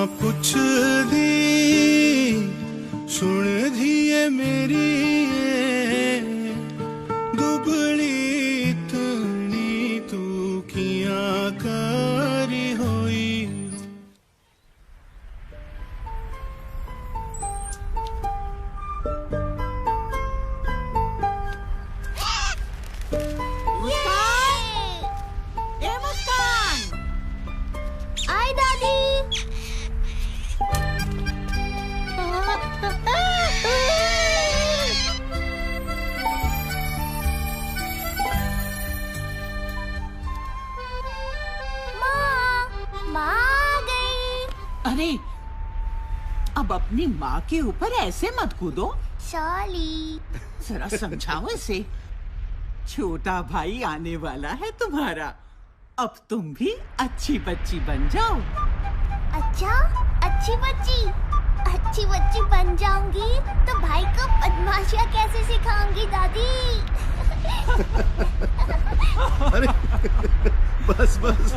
पुछ दी सुन दिए मेरी दुबली इतनी तू किया करी होई। अरे अब अपनी माँ के ऊपर ऐसे मत कूदो। सॉरी। जरा समझाओ इसे। छोटा भाई आने वाला है तुम्हारा, अब तुम भी अच्छी बच्ची बन जाओ। अच्छा, अच्छी बच्ची बन जाऊंगी तो भाई को बदमाशियाँ कैसे सिखाऊंगी दादी? अरे बस बस।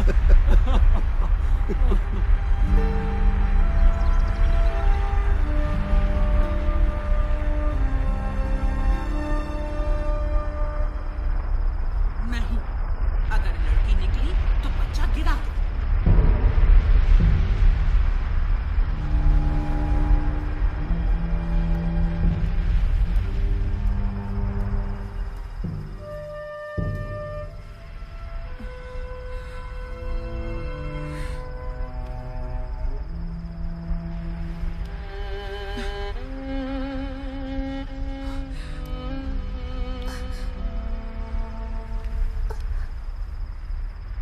नहीं, अगर लड़की निकली तो बच्चा गिरा दो।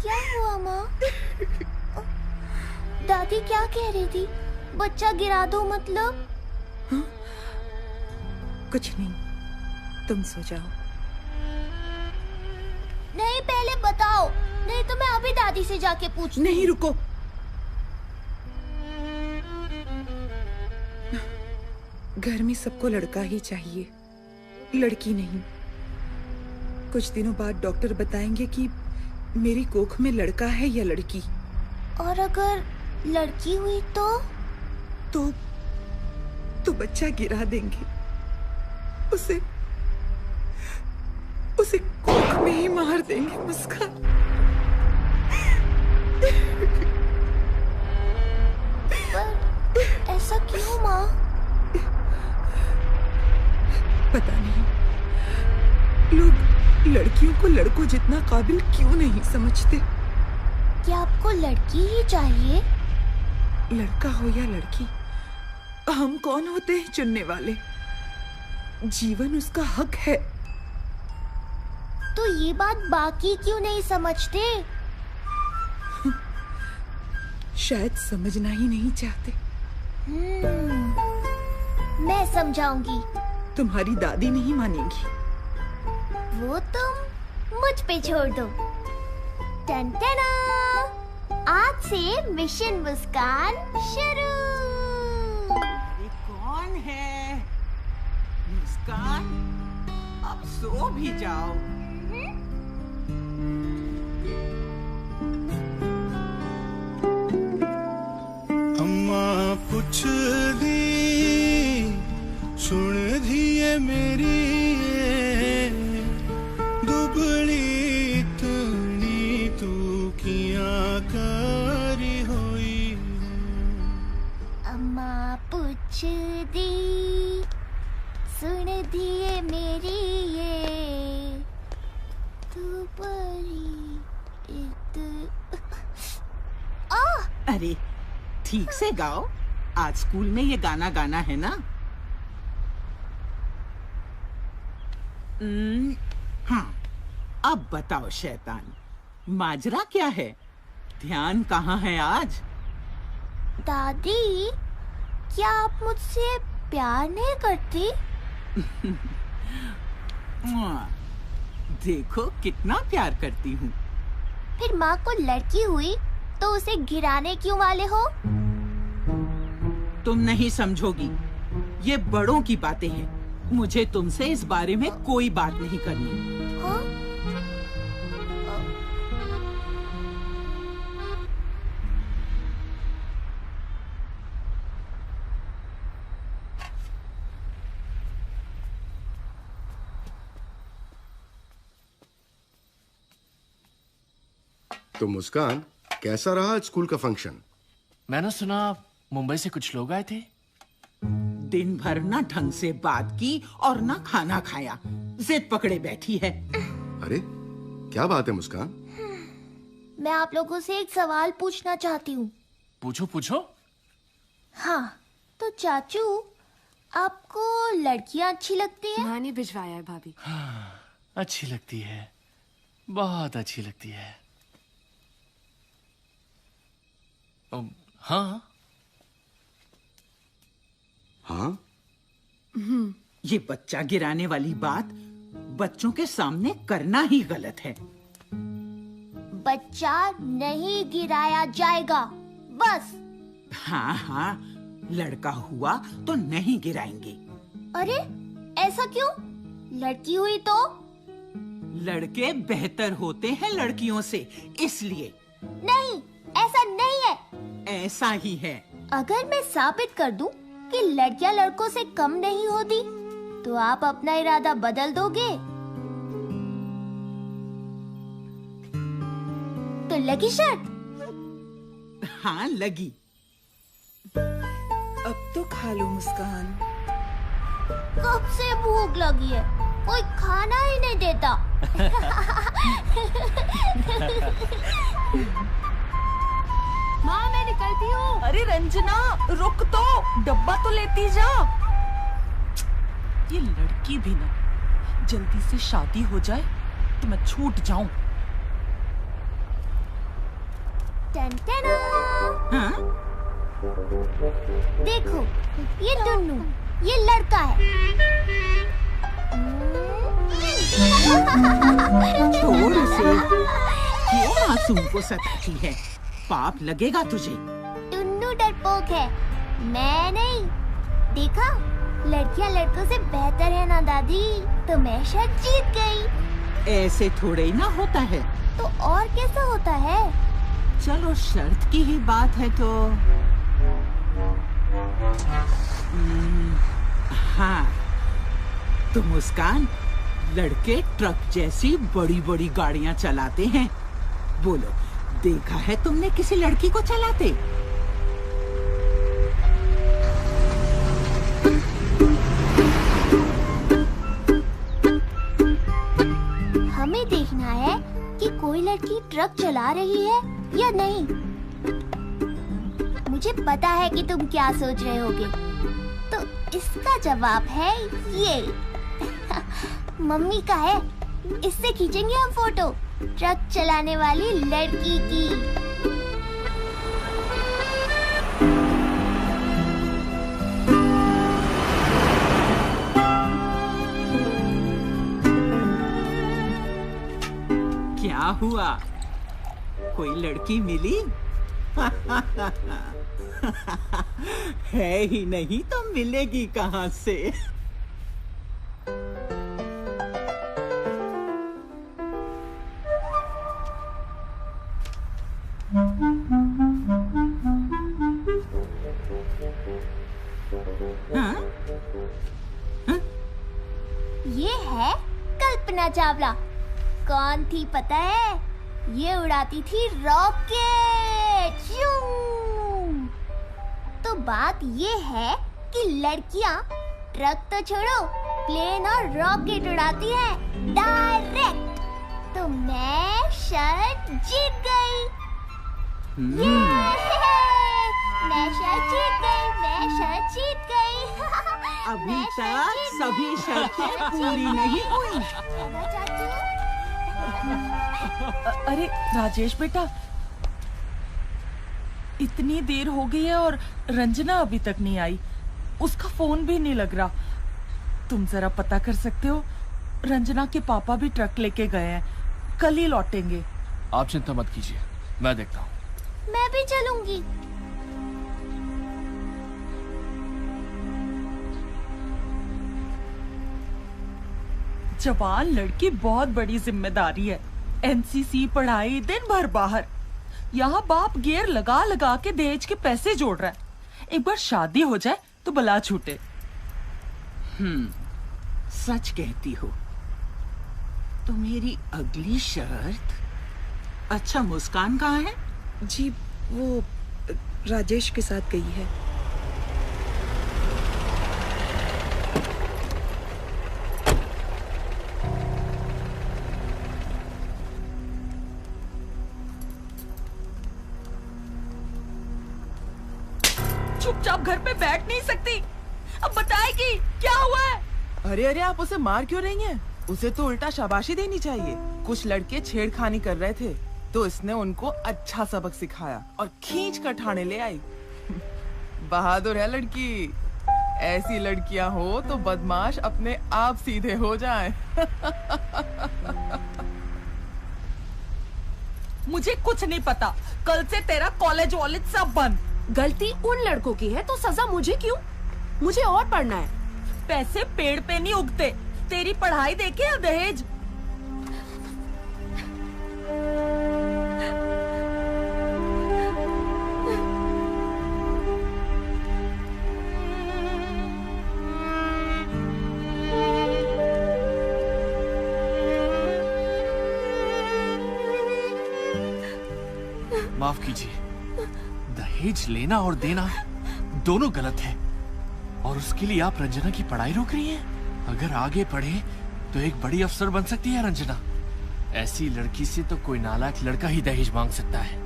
क्या हुआ माँ? दादी क्या कह रही थी? बच्चा गिरा दो मतलब? हाँ? कुछ नहीं, तुम सो जाओ। नहीं, पहले बताओ, नहीं तो मैं अभी दादी से जाके पूछती। नहीं, रुको। घर में सबको लड़का ही चाहिए, लड़की नहीं। कुछ दिनों बाद डॉक्टर बताएंगे कि मेरी कोख में लड़का है या लड़की। और अगर लड़की हुई तो बच्चा गिरा देंगे। उसे कोख में ही मार देंगे। मुस्कान, पर ऐसा क्यों माँ? पता नहीं, लोग लड़कियों को लड़कों जितना काबिल क्यों नहीं समझते। क्या आपको लड़की ही चाहिए? लड़का हो या लड़की, हम कौन होते हैं चुनने वाले? जीवन उसका हक है। तो ये बात बाकी क्यों नहीं समझते? शायद समझना ही नहीं चाहते। मैं समझाऊंगी। तुम्हारी दादी नहीं मानेगी। वो तुम मुझ पे छोड़ दो। टन-टना! आज से मिशन मुस्कान शुरू। अरे कौन है? मुस्कान, अब सो भी जाओ। अम्मा पुछ दी सुन दिए मेरी दुबली इतनी तू किया करी होई। अम्मा पूछ दी सुन दिए मेरी ये तू बड़ी अरे ठीक से गाओ, आज स्कूल में ये गाना गाना है ना? हाँ, अब बताओ शैतान, माजरा क्या है? ध्यान कहाँ है आज? दादी, क्या आप मुझसे प्यार नहीं करती? देखो कितना प्यार करती हूँ। फिर माँ को लड़की हुई तो उसे गिराने क्यों वाले हो? तुम नहीं समझोगी, ये बड़ों की बातें हैं। मुझे तुमसे इस बारे में कोई बात नहीं करनी। हाँ? तो मुस्कान, कैसा रहा स्कूल का फंक्शन? मैंने सुना मुंबई से कुछ लोग आए थे। दिन भर ना ढंग से बात की और ना खाना खाया, जिद पकड़े बैठी है। अरे क्या बात है मुस्कान? मैं आप लोगों से एक सवाल पूछना चाहती हूँ। पूछो पूछो। हाँ, तो चाचू, आपको लड़कियाँ अच्छी लगती हैं? माँ ने भिजवाया है भाभी। अच्छी लगती है, बहुत अच्छी लगती है। हाँ हाँ? ये बच्चा गिराने वाली बात बच्चों के सामने करना ही गलत है। बच्चा नहीं गिराया जाएगा, बस। हाँ हाँ, लड़का हुआ तो नहीं गिराएंगे। अरे ऐसा क्यों? लड़की हुई तो? लड़के बेहतर होते हैं लड़कियों से, इसलिए। नहीं, ऐसा नहीं है। ऐसा ही है। अगर मैं साबित कर दूं कि लड़कियां लड़कों से कम नहीं होती, तो आप अपना इरादा बदल दोगे? तो लगी शर्त? हाँ लगी। अब तो खा लो मुस्कान। कब से भूख लगी है, कोई खाना ही नहीं देता। माँ मैं निकलती हूँ। अरे रंजना रुक तो, डब्बा तो लेती जा। ये लड़की भी ना, जल्दी से शादी हो जाए तो मैं छूट जाऊं। टन-टना। हाँ? देखो, ये टुन्नू, ये लड़का है। छोड़ उसे, क्यों मासूम को सताती है? पाप लगेगा तुझे। टुन्नू डरपोक है, मैं नहीं। देखा, लड़कियां लड़कों से बेहतर है ना दादी, तो मैं शर्त जीत गई। ऐसे थोड़े ही ना होता है। तो और कैसा होता है? चलो शर्त की ही बात है तो हाँ, तो मुस्कान, लड़के ट्रक जैसी बड़ी बड़ी गाड़ियां चलाते हैं। बोलो, देखा है तुमने किसी लड़की को चलाते? हमें देखना है कि कोई लड़की ट्रक चला रही है या नहीं। मुझे पता है कि तुम क्या सोच रहे होगे, तो इसका जवाब है ये। मम्मी का है, इससे खींचेंगे हम फोटो, ट्रक चलाने वाली लड़की की। क्या हुआ, कोई लड़की मिली? है ही नहीं तो मिलेगी कहाँ से? हाँ? हाँ? ये है कल्पना चावला। कौन थी पता है? ये उड़ाती थी रॉकेट। च्यूं। तो बात ये है कि लड़कियां ट्रक तो छोड़ो, प्लेन और रॉकेट उड़ाती हैं डायरेक्ट। तो मैं शर्त जीत गई। ये मैं शर्त जीत गई, मैं शर्त जीत गई। अभी मैं तक शर्त जीत सभी गई। शर्तें पूरी नहीं हुई। है ना चाचू? अरे राजेश बेटा, इतनी देर हो गई है और रंजना अभी तक नहीं आई। उसका फोन भी नहीं लग रहा। तुम जरा पता कर सकते हो? रंजना के पापा भी ट्रक लेके गए हैं, कल ही लौटेंगे। आप चिंता मत कीजिए, मैं देखता हूँ। मैं भी चलूंगी। जवान लड़की बहुत बड़ी जिम्मेदारी है। एनसीसी, पढ़ाई, दिन भर बाहर। यहाँ बाप गियर लगा लगा के दहेज के पैसे जोड़ रहा है। एक बार शादी हो जाए तो बला छूटे। सच कहती हो। तो मेरी अगली शर्त अच्छा, मुस्कान कहाँ है? जी वो राजेश के साथ गई है। चुपचाप घर पे बैठ नहीं सकती? अब बताएगी क्या हुआ है? अरे अरे, आप उसे मार क्यों रही हैं? उसे तो उल्टा शाबाशी देनी चाहिए। कुछ लड़के छेड़खानी कर रहे थे तो इसने उनको अच्छा सबक सिखाया और खींच कर ठाणे ले आई। बहादुर है लड़की। ऐसी लड़कियां हो तो बदमाश अपने आप सीधे हो जाएं। मुझे कुछ नहीं पता। कल से तेरा कॉलेज वॉलेज सब बंद। गलती उन लड़कों की है तो सजा मुझे क्यों? मुझे और पढ़ना है। पैसे पेड़ पे नहीं उगते। तेरी पढ़ाई देखे या दहेज? माफ कीजिए, दहेज लेना और देना दोनों गलत है, और उसके लिए आप रंजना की पढ़ाई रोक रही हैं? अगर आगे पढ़े तो एक बड़ी अफसर बन सकती है रंजना। ऐसी लड़की से तो कोई नालायक लड़का ही दहेज मांग सकता है।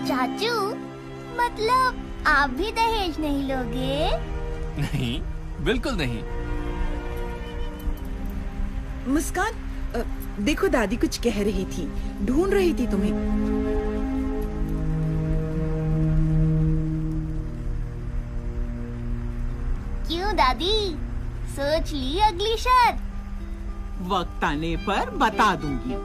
चाचू, मतलब आप भी दहेज नहीं लोगे? नहीं, बिल्कुल नहीं। मुस्कान, देखो दादी कुछ कह रही थी, ढूंढ रही थी तुम्हें। क्यों दादी, सोच ली अगली शर्त? वक्त आने पर बता दूंगी।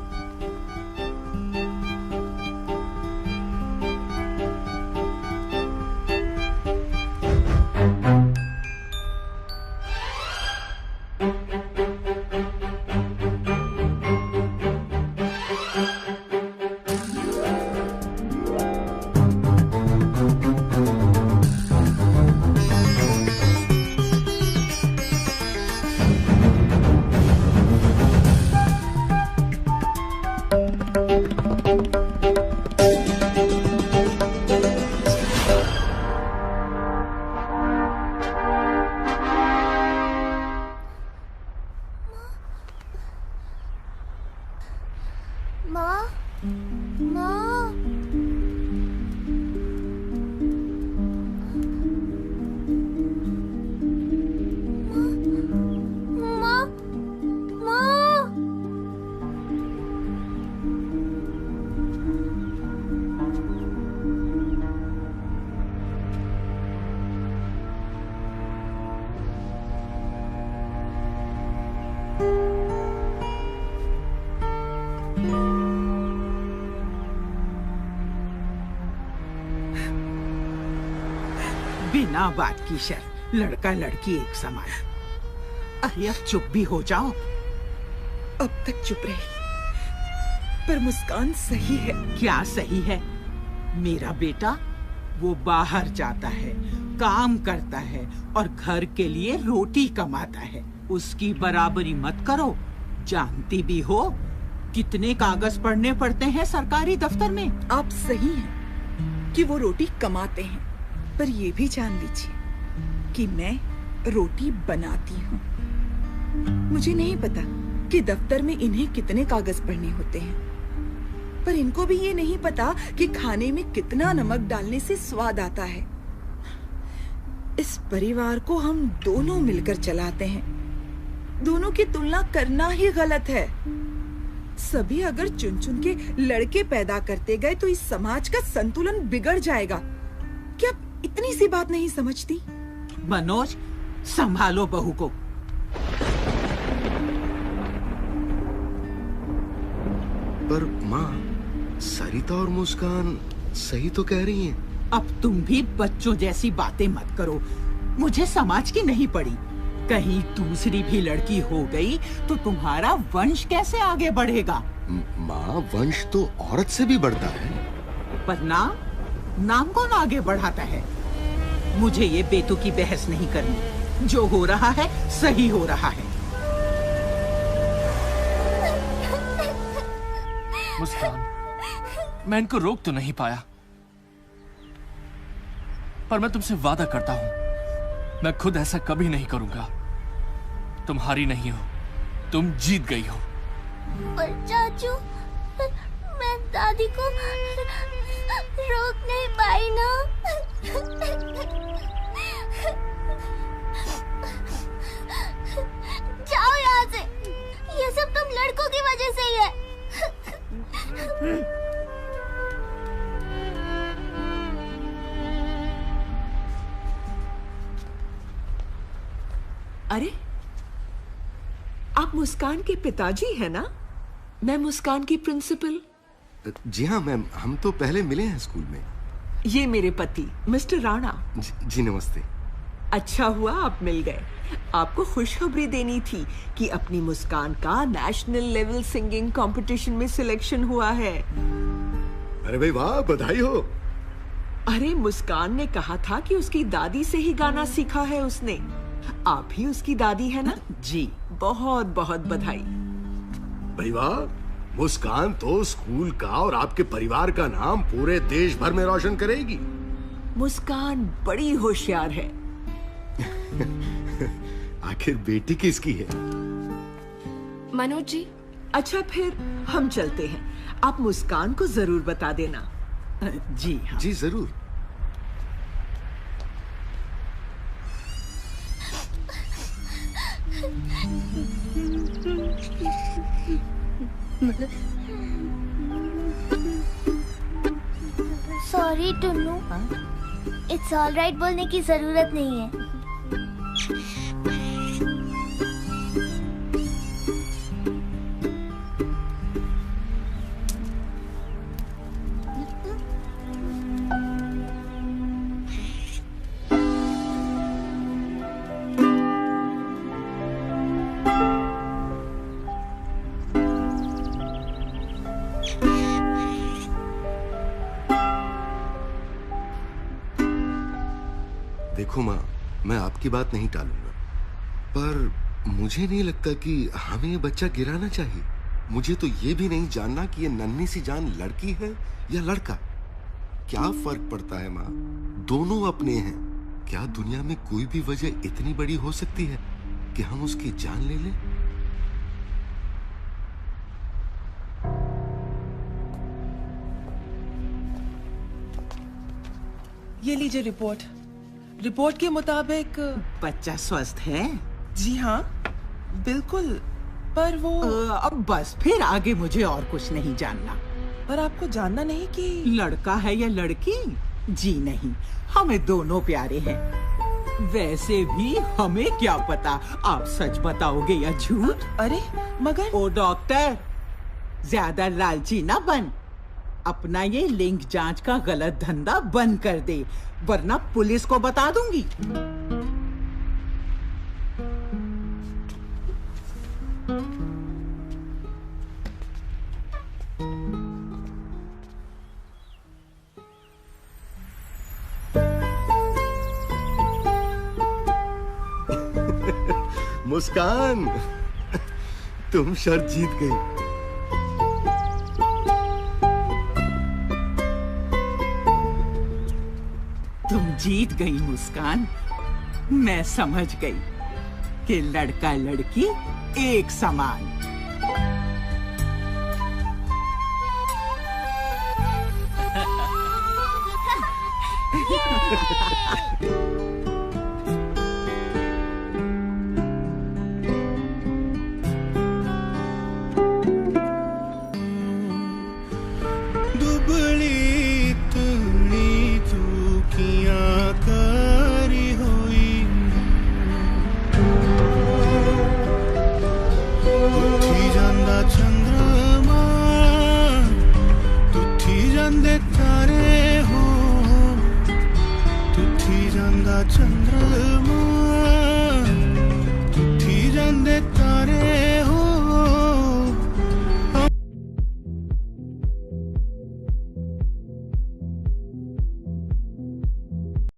माँ, माँ, माँ, माँ। बिना बात की शर्त, लड़का लड़की एक समान। अरे अब चुप भी हो जाओ। अब तक चुप रही, पर मुस्कान सही है। क्या सही है? मेरा बेटा वो बाहर जाता है, काम करता है और घर के लिए रोटी कमाता है। उसकी बराबरी मत करो। जानती भी हो कितने कागज पढ़ने पड़ते हैं सरकारी दफ्तर में। आप सही हैं कि वो रोटी कमाते हैं, पर ये भी जान लीजिए कि मैं रोटी बनाती हूँ। मुझे नहीं पता कि दफ्तर में इन्हें कितने कागज पढ़ने होते हैं, पर इनको भी ये नहीं पता कि खाने में कितना नमक डालने से स्वाद आता है। इस परिवार को हम दोनों मिलकर चलाते हैं। दोनों की तुलना करना ही गलत है। सभी अगर चुन चुन के लड़के पैदा करते गए तो इस समाज का संतुलन बिगड़ जाएगा। क्या इतनी सी बात नहीं समझती? मनोज, संभालो बहू को। पर माँ, सरिता और मुस्कान सही तो कह रही हैं। अब तुम भी बच्चों जैसी बातें मत करो। मुझे समाज की नहीं पड़ी। कहीं दूसरी भी लड़की हो गई तो तुम्हारा वंश कैसे आगे बढ़ेगा? माँ, वंश तो औरत से भी बढ़ता है। पर नाम कौन आगे बढ़ाता है? मुझे ये बेतुकी बहस नहीं करनी। जो हो रहा है सही हो रहा है। मुस्कान, मैं इनको रोक तो नहीं पाया, पर मैं तुमसे वादा करता हूं, मैं खुद ऐसा कभी नहीं करूंगा। तुम हारी नहीं हो, तुम जीत गई हो। पर चाचू, मैं दादी को रोक नहीं पाई ना। जाओ यहाँ से। ये सब तुम लड़कों की वजह से ही है। अरे, आप मुस्कान के पिताजी हैं ना? मैं मुस्कान की प्रिंसिपल। जी हाँ मैम, हम तो पहले मिले हैं स्कूल में। ये मेरे पति मिस्टर राणा। जी नमस्ते। अच्छा हुआ आप मिल गए। आपको खुशखबरी देनी थी कि अपनी मुस्कान का नेशनल लेवल सिंगिंग कंपटीशन में सिलेक्शन हुआ है। अरे भाई वाह, बधाई हो। अरे, मुस्कान ने कहा था कि उसकी दादी से ही गाना सीखा है उसने। आप ही उसकी दादी है ना? जी। बहुत बहुत बधाई। भाई वाह, मुस्कान तो स्कूल का और आपके परिवार का नाम पूरे देश भर में रोशन करेगी। मुस्कान बड़ी होशियार है। आखिर बेटी किसकी है? मनोज जी। अच्छा, फिर हम चलते हैं। आप मुस्कान को जरूर बता देना। जी हाँ। जी जरूर। Sorry Tunnu, it's all right बोलने की जरूरत नहीं है। देखो माँ, मैं आपकी बात नहीं टालूंगा, पर मुझे नहीं लगता कि हमें ये बच्चा गिराना चाहिए। मुझे तो ये भी नहीं जानना कि ये नन्ही सी जान लड़की है या लड़का। क्या फर्क पड़ता है माँ, दोनों अपने हैं। क्या दुनिया में कोई भी वजह इतनी बड़ी हो सकती है कि हम उसकी जान ले लें? ये लीजिए रिपोर्ट। रिपोर्ट के मुताबिक बच्चा स्वस्थ है? जी हाँ, बिल्कुल। पर वो अब बस, फिर आगे मुझे और कुछ नहीं जानना। पर आपको जानना नहीं कि लड़का है या लड़की? जी नहीं, हमें दोनों प्यारे हैं। वैसे भी हमें क्या पता आप सच बताओगे या झूठ। अरे मगर ओ डॉक्टर, ज्यादा लालची ना बन। अपना ये लिंग जांच का गलत धंधा बंद कर दे, वरना पुलिस को बता दूंगी। मुस्कान, तुम शर्त जीत गई। तुम जीत गई मुस्कान। मैं समझ गई कि लड़का लड़की एक समान। दुबली इतनी चूकियां करी हुई, उठी जांदा चंद्रमा, तुठी जांदे तारे हो, तुठी जांदा चंद्रमा उठी जांदे तारे